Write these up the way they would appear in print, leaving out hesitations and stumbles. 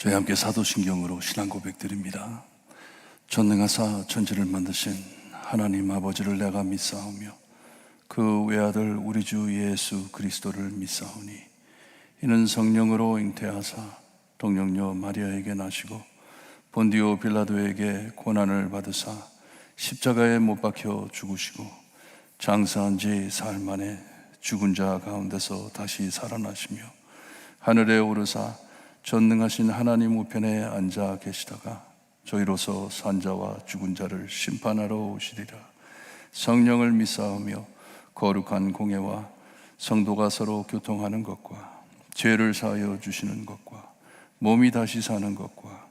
저희 함께 사도신경으로 신앙 고백드립니다. 전능하사 천지를 만드신 하나님 아버지를 내가 믿사오며 그 외아들 우리 주 예수 그리스도를 믿사오니 이는 성령으로 잉태하사 동정녀 마리아에게 나시고 본디오 빌라도에게 고난을 받으사 십자가에 못 박혀 죽으시고 장사한 지 사흘 만에 죽은 자 가운데서 다시 살아나시며 하늘에 오르사 전능하신 하나님 우편에 앉아 계시다가 저희로서 산자와 죽은 자를 심판하러 오시리라. 성령을 믿사오며 거룩한 공예와 성도가 서로 교통하는 것과 죄를 사하여 주시는 것과 몸이 다시 사는 것과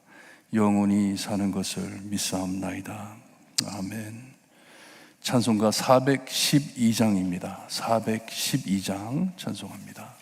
영원히 사는 것을 믿사옵나이다. 아멘. 찬송가 412장입니다. 412장 찬송합니다.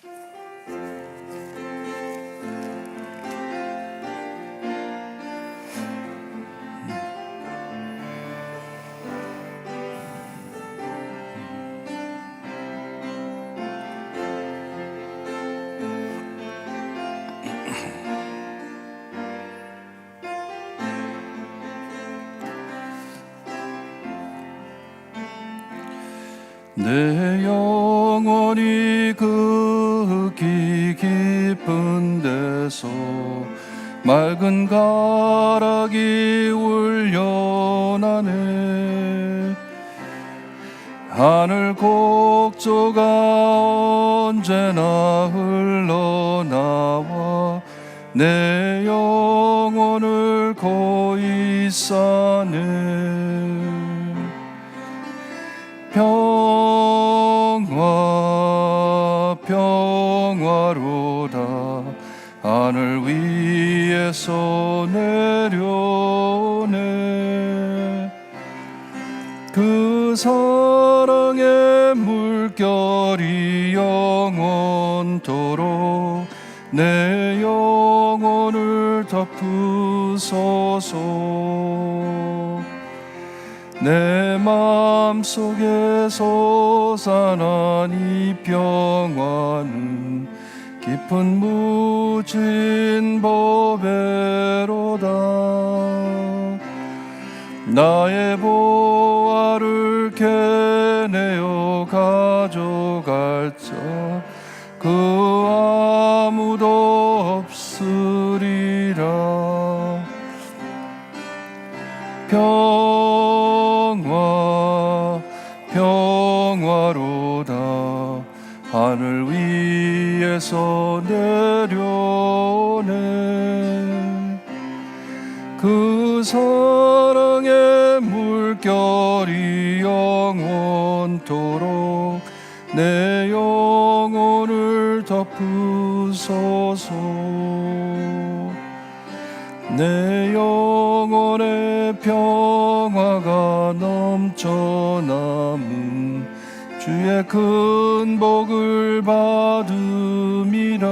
내 영혼이 극히 깊은 데서 맑은 가락이 울려나네. 하늘 곡조가 언제나 흘러나와 내 영혼을 고이 싸네. 평화로다 하늘 위에서 내려오네. 그 사랑의 물결이 영원토록 내 영혼을 덮으소서. 내 마음속에 솟아난 이 평화는 깊은 무진 보배로다. 나의 보화를 캐내어 가져갈 자 그 아무도 없으리라. 평화로다 하늘 위에서 내려오네. 그 사랑의 물결이 영원토록 내 영혼을 덮으소서. 내 영혼의 평화가 넘쳐남은 주의 큰 복을 받음이라.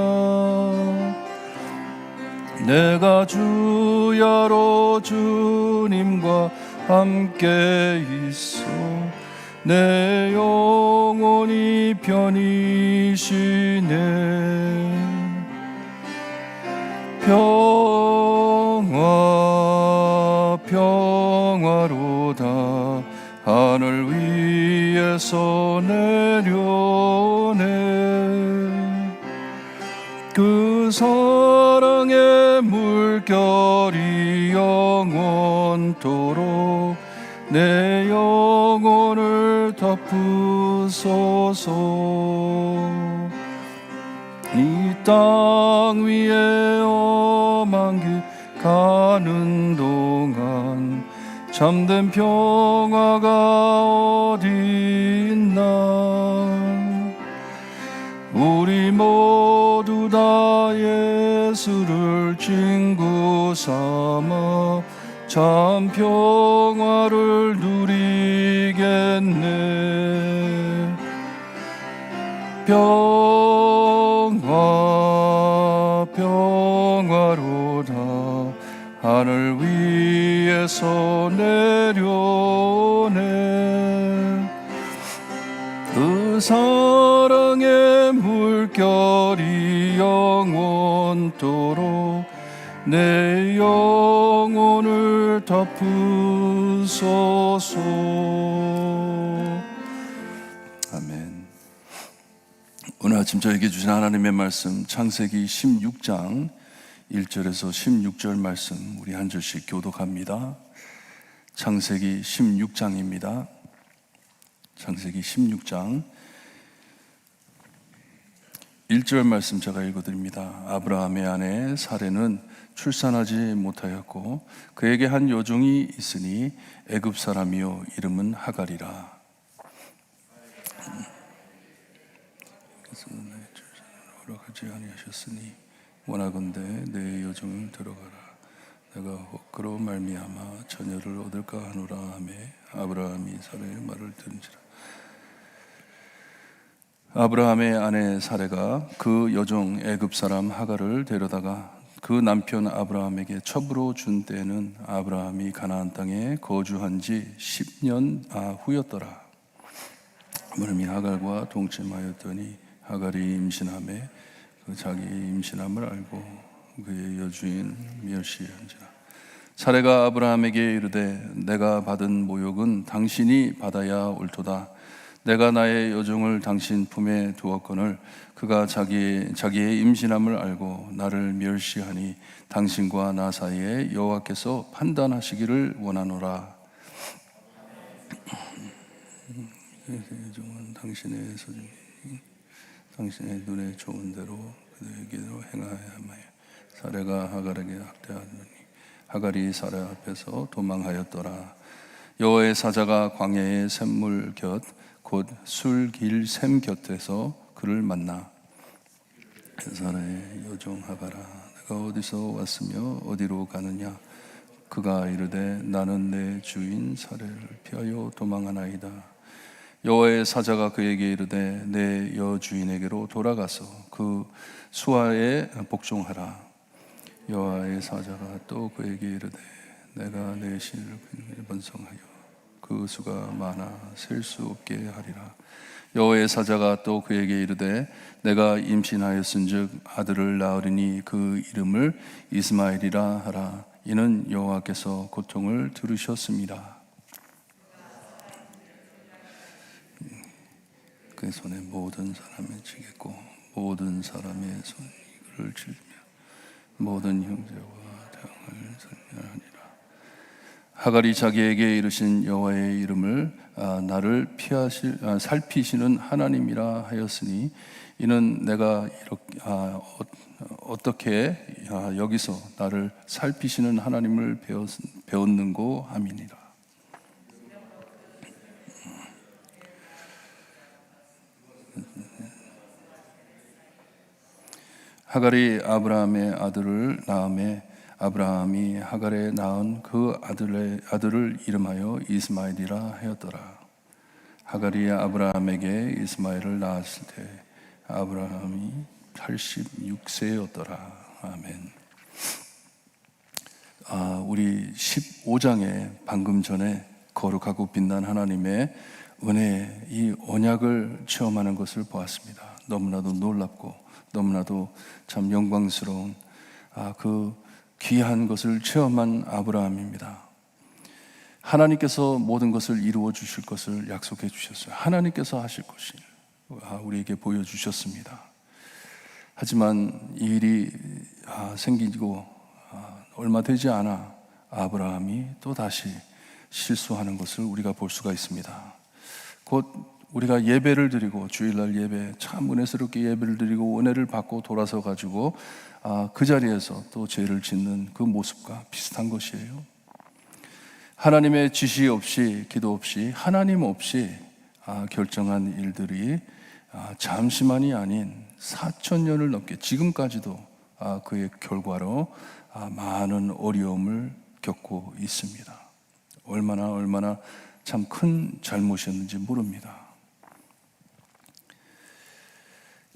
내가 주야로 주님과 함께 있어 내 영혼이 편히 쉬네. 평화로다 하늘 위에서 내려오네. 그 사랑의 물결이 영원토록 내 영혼을 덮으소서. 이 땅 위에 험한 길 가는 동안 참된 평화가 어디 있나. 우리 모두 다 예수를 친구 삼아 참 평화를 누리겠네. 평화로다 하늘 위에서 내려오네. 그 사랑의 물결이 영원토록 내 영혼을 덮으소서. 아멘. 오늘 아침 저에게 주신 하나님의 말씀 창세기 16장 1절에서 16절 말씀 우리 한 절씩 교독합니다. 창세기 16장입니다. 창세기 16장 1절 말씀 제가 읽어드립니다. 아브라함의 아내 사레는 출산하지 못하였고 그에게 한 여종이 있으니 애굽 사람이요 이름은 하갈이라. 허락하지 아니하셨으니 원하건대 내 여종을 들어가라. 내가 혹그로 말미암아 자녀를 얻을까 하노라 하며 아브라함이 사레의 말을 들은지라. 아브라함의 아내 사레가 그 여종 애굽 사람 하갈을 데려다가 그 남편 아브라함에게 첩으로 준 때에는 아브라함이 가나안 땅에 거주한 지 10년 후였더라. 아브라함이 하갈과 동침하였더니 하갈이 임신하매 그 자기의 임신함을 알고 그의 여주인 멸시한지라. 사레가 아브라함에게 이르되 내가 받은 모욕은 당신이 받아야 옳도다. 내가 나의 여종을 당신 품에 두었거늘 그가 자기의 임신함을 알고 나를 멸시하니 당신과 나 사이에 여호와께서 판단하시기를 원하노라. 여종은 당신의 소중히 당신의 눈에 좋은 대로 그에게로 행하여 하며 사레가 하갈에게 학대하더니 하갈이 사레 앞에서 도망하였더라. 여호와의 사자가 광야의 샘물 곁 곧 술길 샘 곁에서 그를 만나 사라의 여종 하갈아 내가 어디서 왔으며 어디로 가느냐. 그가 이르되 나는 내 주인 사레를 피하여 도망하나이다. 여호와의 사자가 그에게 이르되 내 여주인에게로 돌아가서 그 수하에 복종하라. 여호와의 사자가 또 그에게 이르되 내가 내 신을 번성하여 그 수가 많아 셀 수 없게 하리라. 여호와의 사자가 또 그에게 이르되 내가 임신하였은즉 아들을 낳으리니 그 이름을 이스마엘이라 하라. 이는 여호와께서 고통을 들으셨습니다. 그 손에 모든 사람을 치겠고 모든 사람의 손을 치며 모든 형제와 대항을 설명하니라. 하갈이 자기에게 이르신 여호와의 이름을 나를 살피시는 하나님이라 하였으니 이는 내가 이렇게 어떻게 여기서 나를 살피시는 하나님을 배웠는고 함이니라. 하갈이 아브라함의 아들을 낳음에 아브라함이 하갈에 낳은 그 아들을 이름하여 이스마엘이라 하였더라. 하갈이 아브라함에게 이스마엘을 낳았을 때 아브라함이 86세였더라. 아멘. 우리 15장에 방금 전에 거룩하고 빛난 하나님의 은혜, 이 언약을 체험하는 것을 보았습니다. 너무나도 놀랍고 너무나도 참 영광스러운 그 귀한 것을 체험한 아브라함입니다. 하나님께서 모든 것을 이루어 주실 것을 약속해 주셨어요. 하나님께서 하실 것을 우리에게 보여주셨습니다. 하지만 이 일이 생기고 얼마 되지 않아 아브라함이 또 다시 실수하는 것을 우리가 볼 수가 있습니다. 곧 우리가 예배를 드리고 주일날 예배 참 은혜스럽게 예배를 드리고 은혜를 받고 돌아서 가지고 그 자리에서 또 죄를 짓는 그 모습과 비슷한 것이에요. 하나님의 지시 없이 기도 없이 하나님 없이 결정한 일들이 잠시만이 아닌 4,000년을 넘게 지금까지도 그의 결과로 많은 어려움을 겪고 있습니다. 얼마나 참 큰 잘못이었는지 모릅니다.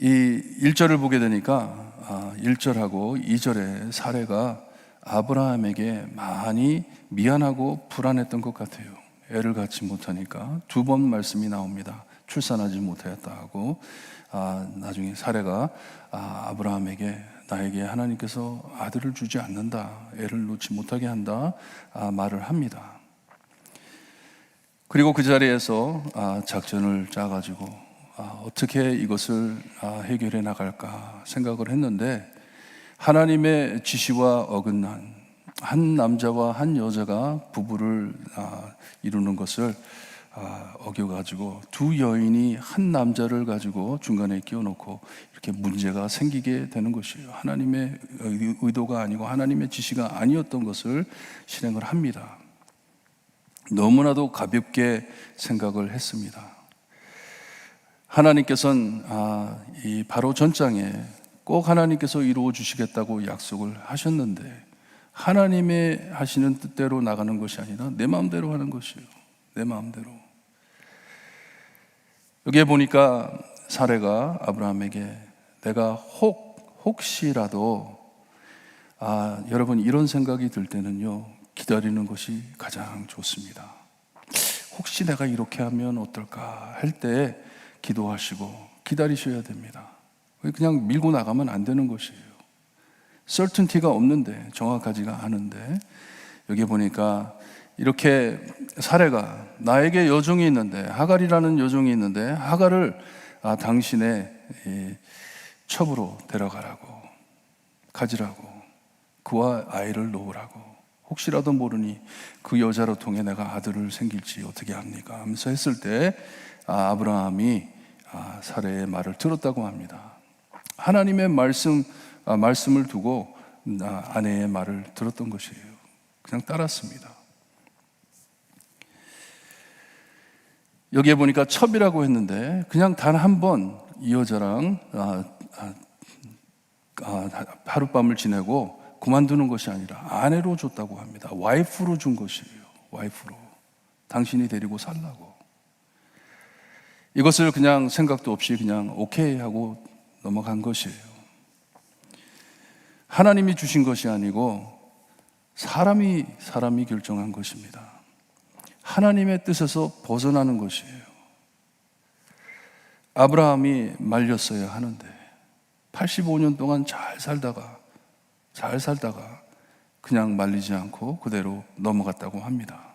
이 1절을 보게 되니까 1절하고 2절의 사례가 아브라함에게 많이 미안하고 불안했던 것 같아요. 애를 갖지 못하니까 두 번 말씀이 나옵니다. 출산하지 못하였다 하고 나중에 사례가 아브라함에게 나에게 하나님께서 아들을 주지 않는다, 애를 놓지 못하게 한다 말을 합니다. 그리고 그 자리에서 작전을 짜가지고 어떻게 이것을 해결해 나갈까 생각을 했는데, 하나님의 지시와 어긋난 한 남자와 한 여자가 부부를 이루는 것을 어겨가지고 두 여인이 한 남자를 가지고 중간에 끼워놓고 이렇게 문제가 생기게 되는 것이에요. 하나님의 의도가 아니고 하나님의 지시가 아니었던 것을 실행을 합니다. 너무나도 가볍게 생각을 했습니다. 하나님께서는 이 바로 전장에 꼭 하나님께서 이루어 주시겠다고 약속을 하셨는데, 하나님의 하시는 뜻대로 나가는 것이 아니라 내 마음대로 하는 것이에요. 내 마음대로. 여기에 보니까 사례가 아브라함에게 내가 혹시라도 여러분 이런 생각이 들 때는요, 기다리는 것이 가장 좋습니다. 혹시 내가 이렇게 하면 어떨까 할 때 기도하시고 기다리셔야 됩니다. 그냥 밀고 나가면 안 되는 것이에요. certainty가 없는데, 정확하지가 않은데, 여기 보니까 이렇게 사례가 나에게 여종이 있는데, 하갈이라는 여종이 있는데 하갈을 당신의 첩으로 데려가라고, 가지라고, 그와 아이를 놓으라고, 혹시라도 모르니 그 여자로 통해 내가 아들을 생길지 어떻게 합니까 하면서 했을 때 아브라함이 사례의 말을 들었다고 합니다. 하나님의 말씀을 두고 아내의 말을 들었던 것이에요. 그냥 따랐습니다. 여기에 보니까 첩이라고 했는데 그냥 단 한 번 이 여자랑 하룻밤을 지내고 그만두는 것이 아니라 아내로 줬다고 합니다. 와이프로 준 것이에요. 와이프로. 당신이 데리고 살라고. 이것을 그냥 생각도 없이 그냥 오케이 하고 넘어간 것이에요. 하나님이 주신 것이 아니고 사람이 결정한 것입니다. 하나님의 뜻에서 벗어나는 것이에요. 아브라함이 말렸어야 하는데 85년 동안 잘 살다가 그냥 말리지 않고 그대로 넘어갔다고 합니다.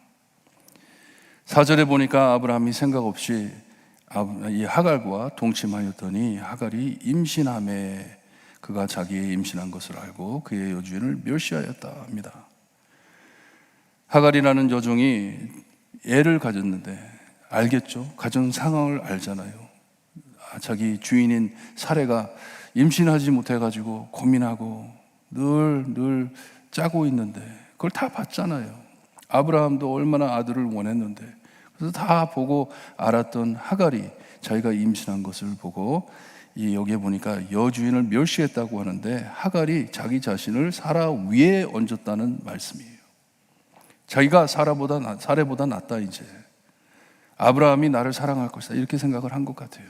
4절에 보니까 아브라함이 생각 없이 이 하갈과 동침하였더니 하갈이 임신함에 그가 자기의 임신한 것을 알고 그의 여주인을 멸시하였다 합니다. 하갈이라는 여종이 애를 가졌는데 알겠죠? 가정 상황을 알잖아요. 자기 주인인 사레가 임신하지 못해가지고 고민하고 늘 짜고 있는데 그걸 다 봤잖아요. 아브라함도 얼마나 아들을 원했는데, 그래서 다 보고 알았던 하갈이 자기가 임신한 것을 보고 여기에 보니까 여주인을 멸시했다고 하는데, 하갈이 자기 자신을 사라 위에 얹었다는 말씀이에요. 자기가 사례보다 낫다, 이제 아브라함이 나를 사랑할 것이다, 이렇게 생각을 한 것 같아요.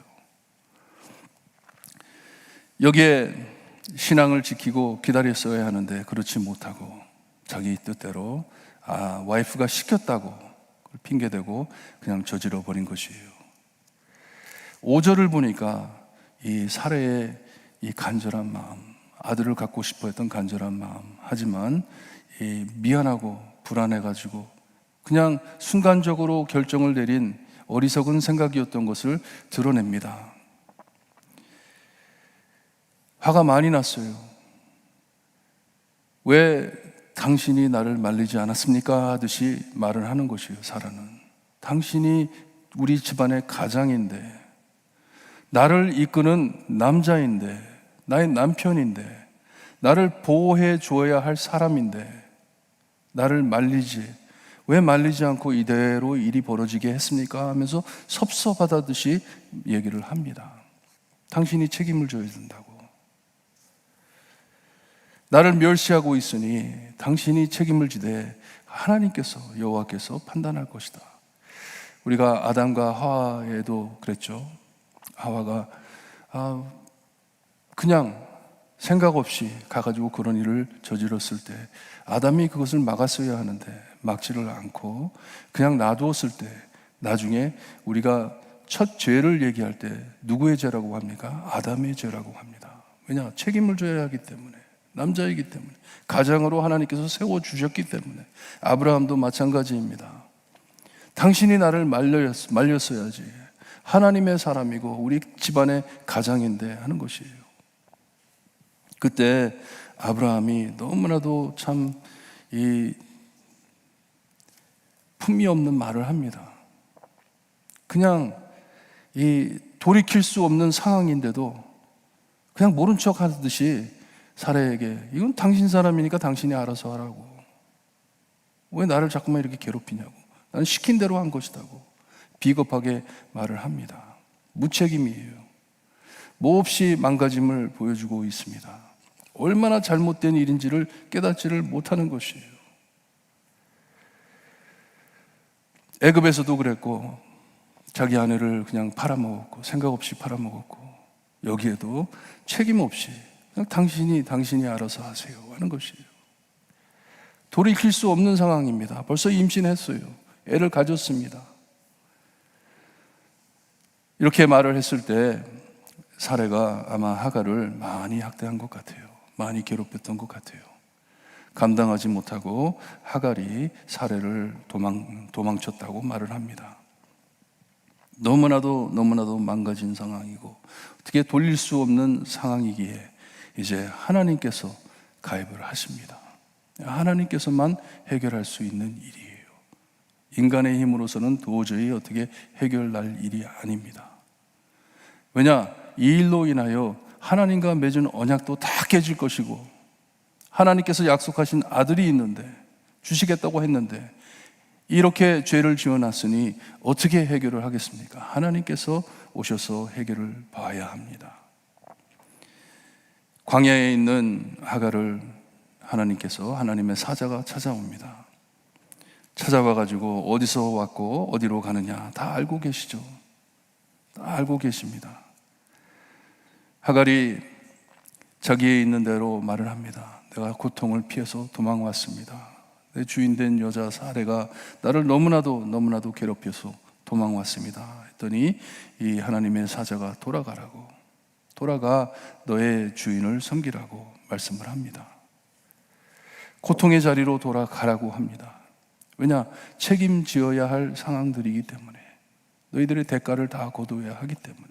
여기에 신앙을 지키고 기다렸어야 하는데 그렇지 못하고 자기 뜻대로 와이프가 시켰다고 핑계대고 그냥 저질러 버린 것이에요. 5절을 보니까 이 사례의 이 간절한 마음, 아들을 갖고 싶어 했던 간절한 마음, 하지만 이 미안하고 불안해가지고 그냥 순간적으로 결정을 내린 어리석은 생각이었던 것을 드러냅니다. 화가 많이 났어요. 왜 당신이 나를 말리지 않았습니까? 하듯이 말을 하는 것이에요. 사라는 당신이 우리 집안의 가장인데, 나를 이끄는 남자인데, 나의 남편인데, 나를 보호해 주어야 할 사람인데 나를 왜 말리지 않고 이대로 일이 벌어지게 했습니까? 하면서 섭섭하다듯이 얘기를 합니다. 당신이 책임을 져야 된다고. 나를 멸시하고 있으니 당신이 책임을 지되 하나님께서, 여호와께서 판단할 것이다. 우리가 아담과 하와에도 그랬죠. 하와가 그냥 생각 없이 가가지고 그런 일을 저질렀을 때 아담이 그것을 막았어야 하는데 막지를 않고 그냥 놔두었을 때, 나중에 우리가 첫 죄를 얘기할 때 누구의 죄라고 합니까? 아담의 죄라고 합니다. 왜냐? 책임을 져야 하기 때문에, 남자이기 때문에, 가장으로 하나님께서 세워주셨기 때문에. 아브라함도 마찬가지입니다. 당신이 나를 말렸어야지. 하나님의 사람이고 우리 집안의 가장인데 하는 것이에요. 그때 아브라함이 너무나도 참 품위 없는 말을 합니다. 그냥 돌이킬 수 없는 상황인데도 그냥 모른 척 하듯이 사라에게, 이건 당신 사람이니까 당신이 알아서 하라고. 왜 나를 자꾸만 이렇게 괴롭히냐고. 나는 시킨 대로 한 것이다고 비겁하게 말을 합니다. 무책임이에요. 몹시 망가짐을 보여주고 있습니다. 얼마나 잘못된 일인지를 깨닫지를 못하는 것이에요. 애굽에서도 그랬고, 자기 아내를 그냥 팔아먹었고, 생각 없이 팔아먹었고, 여기에도 책임 없이 그냥 당신이 알아서 하세요 하는 것이에요. 돌이킬 수 없는 상황입니다. 벌써 임신했어요. 애를 가졌습니다. 이렇게 말을 했을 때 사레가 아마 하갈을 많이 학대한 것 같아요. 많이 괴롭혔던 것 같아요. 감당하지 못하고 하갈이 사레를 도망쳤다고 말을 합니다. 너무나도 망가진 상황이고 어떻게 돌릴 수 없는 상황이기에 이제 하나님께서 가입을 하십니다. 하나님께서만 해결할 수 있는 일이에요. 인간의 힘으로서는 도저히 어떻게 해결날 일이 아닙니다. 왜냐? 이 일로 인하여 하나님과 맺은 언약도 다 깨질 것이고, 하나님께서 약속하신 아들이 있는데, 주시겠다고 했는데 이렇게 죄를 지어놨으니 어떻게 해결을 하겠습니까? 하나님께서 오셔서 해결을 봐야 합니다. 광야에 있는 하갈을 하나님께서, 하나님의 사자가 찾아옵니다. 찾아와가지고 어디서 왔고 어디로 가느냐 다 알고 계시죠. 다 알고 계십니다. 하갈이 자기에 있는 대로 말을 합니다. 내가 고통을 피해서 도망왔습니다. 내 주인된 여자 사레가 나를 너무나도 괴롭혀서 도망왔습니다. 했더니 이 하나님의 사자가 돌아가 너의 주인을 섬기라고 말씀을 합니다. 고통의 자리로 돌아가라고 합니다. 왜냐? 책임지어야 할 상황들이기 때문에, 너희들의 대가를 다 거둬야 하기 때문에.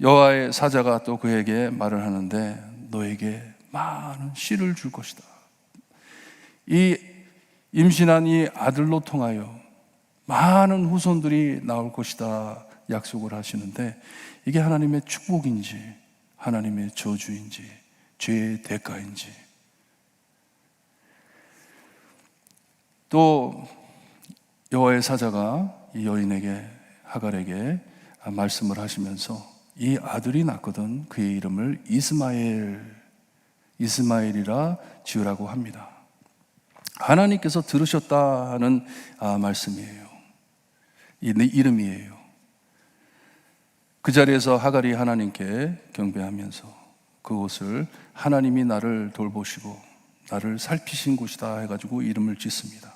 여호와의 사자가 또 그에게 말을 하는데 너에게 많은 씨를 줄 것이다. 이 임신한 이 아들로 통하여 많은 후손들이 나올 것이다 약속을 하시는데, 이게 하나님의 축복인지 하나님의 저주인지 죄의 대가인지. 또 여호와의 사자가 이 여인에게, 하갈에게 말씀을 하시면서 이 아들이 낳거든 그의 이름을 이스마엘이라 지으라고 합니다. 하나님께서 들으셨다 하는 말씀이에요. 이 이름이에요. 그 자리에서 하갈이 하나님께 경배하면서 그곳을 하나님이 나를 돌보시고 나를 살피신 곳이다 해가지고 이름을 짓습니다.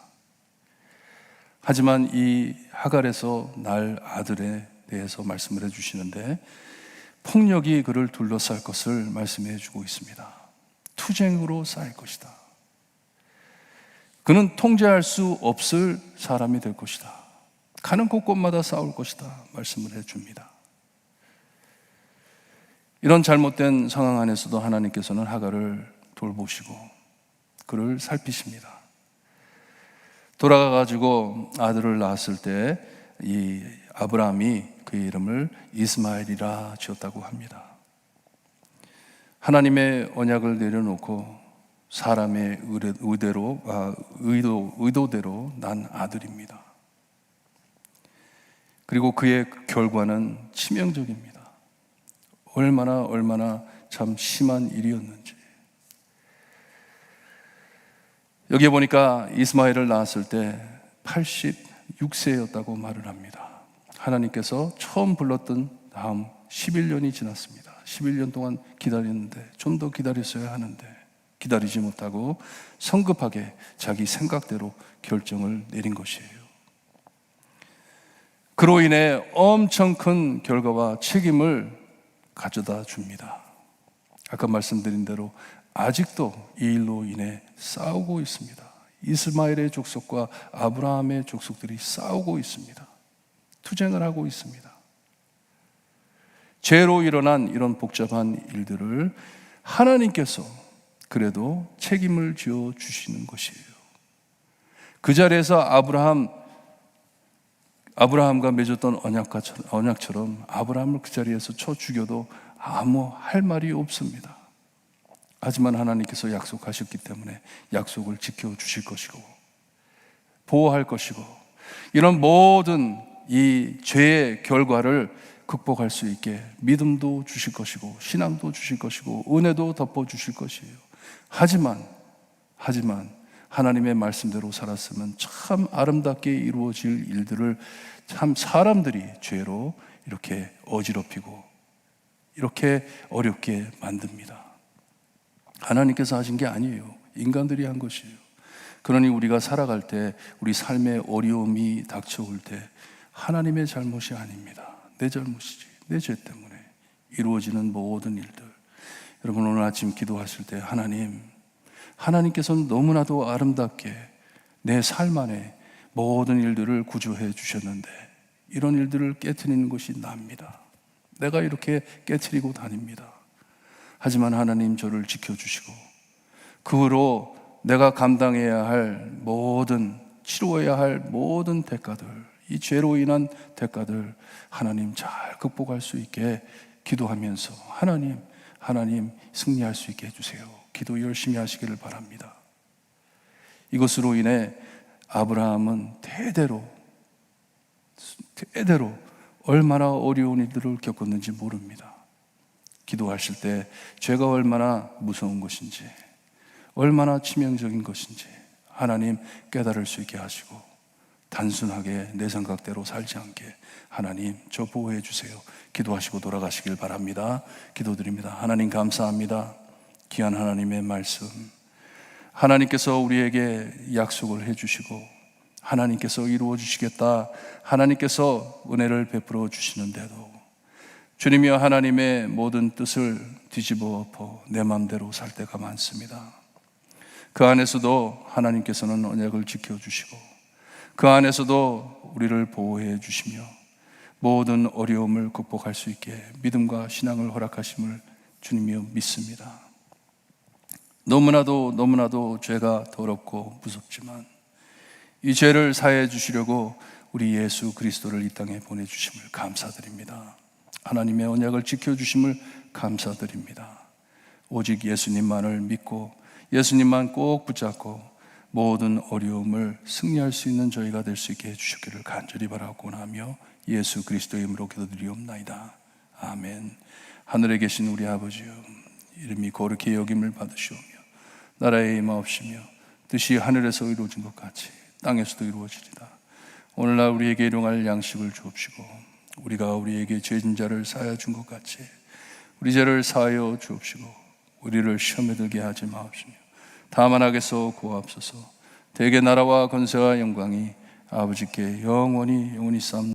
하지만 이 하갈에서 날 아들에 대해서 말씀을 해주시는데, 폭력이 그를 둘러쌀 것을 말씀해 주고 있습니다. 투쟁으로 쌓일 것이다. 그는 통제할 수 없을 사람이 될 것이다. 가는 곳곳마다 싸울 것이다 말씀을 해줍니다. 이런 잘못된 상황 안에서도 하나님께서는 하갈을 돌보시고 그를 살피십니다. 돌아가가지고 아들을 낳았을 때 이 아브라함이 그의 이름을 이스마엘이라 지었다고 합니다. 하나님의 언약을 내려놓고 사람의 의도대로 난 아들입니다. 그리고 그의 결과는 치명적입니다. 얼마나 참 심한 일이었는지. 여기에 보니까 이스마엘을 낳았을 때 86세였다고 말을 합니다. 하나님께서 처음 불렀던 다음 11년이 지났습니다. 11년 동안 기다렸는데 좀 더 기다렸어야 하는데 기다리지 못하고 성급하게 자기 생각대로 결정을 내린 것이에요. 그로 인해 엄청 큰 결과와 책임을 가져다 줍니다. 아까 말씀드린 대로 아직도 이 일로 인해 싸우고 있습니다. 이스마엘의 족속과 아브라함의 족속들이 싸우고 있습니다. 투쟁을 하고 있습니다. 죄로 일어난 이런 복잡한 일들을 하나님께서 그래도 책임을 지어 주시는 것이에요. 그 자리에서 아브라함과 맺었던 언약처럼 아브라함을 그 자리에서 쳐 죽여도 아무 할 말이 없습니다. 하지만 하나님께서 약속하셨기 때문에 약속을 지켜주실 것이고 보호할 것이고 이런 모든 이 죄의 결과를 극복할 수 있게 믿음도 주실 것이고 신앙도 주실 것이고 은혜도 덮어주실 것이에요. 하지만 하나님의 말씀대로 살았으면 참 아름답게 이루어질 일들을 참 사람들이 죄로 이렇게 어지럽히고 이렇게 어렵게 만듭니다. 하나님께서 하신 게 아니에요. 인간들이 한 것이에요. 그러니 우리가 살아갈 때 우리 삶에 어려움이 닥쳐올 때 하나님의 잘못이 아닙니다. 내 잘못이지. 내 죄 때문에 이루어지는 모든 일들. 여러분 오늘 아침 기도하실 때 하나님께서는 너무나도 아름답게 내 삶 안에 모든 일들을 구조해 주셨는데 이런 일들을 깨트리는 것이 납니다. 내가 이렇게 깨트리고 다닙니다. 하지만 하나님 저를 지켜주시고 그 후로 내가 감당해야 할 모든 치루어야 할 모든 대가들 이 죄로 인한 대가들 하나님 잘 극복할 수 있게 기도하면서 하나님 승리할 수 있게 해주세요. 기도 열심히 하시기를 바랍니다. 이것으로 인해 아브라함은 대대로 얼마나 어려운 일들을 겪었는지 모릅니다. 기도하실 때 죄가 얼마나 무서운 것인지 얼마나 치명적인 것인지 하나님 깨달을 수 있게 하시고 단순하게 내 생각대로 살지 않게 하나님 저 보호해 주세요. 기도하시고 돌아가시길 바랍니다. 기도드립니다. 하나님 감사합니다. 귀한 하나님의 말씀 하나님께서 우리에게 약속을 해주시고 하나님께서 이루어 주시겠다 하나님께서 은혜를 베풀어 주시는데도 주님이여 하나님의 모든 뜻을 뒤집어 엎어 내 마음대로 살 때가 많습니다. 그 안에서도 하나님께서는 언약을 지켜주시고 그 안에서도 우리를 보호해 주시며 모든 어려움을 극복할 수 있게 믿음과 신앙을 허락하심을 주님이여 믿습니다. 너무나도 죄가 더럽고 무섭지만 이 죄를 사해 주시려고 우리 예수 그리스도를 이 땅에 보내주심을 감사드립니다. 하나님의 언약을 지켜주심을 감사드립니다. 오직 예수님만을 믿고 예수님만 꼭 붙잡고 모든 어려움을 승리할 수 있는 저희가 될 수 있게 해주시기를 간절히 바라고 나며 예수 그리스도의 이름으로 기도드리옵나이다. 아멘. 하늘에 계신 우리 아버지여 이름이 거룩히 여김을 받으시오며 나라에 임하옵시며 뜻이 하늘에서 이루어진 것 같이 땅에서도 이루어지리다. 오늘날 우리에게 일용할 양식을 주옵시고 우리가 우리에게 죄진 자를 사하여 준 것 같이 우리 죄를 사하여 주옵시고 우리를 시험에 들게 하지 마옵시며 다만 악에서 구하옵소서. 대개 나라와 권세와 영광이 아버지께 영원히 쌓옵나이다.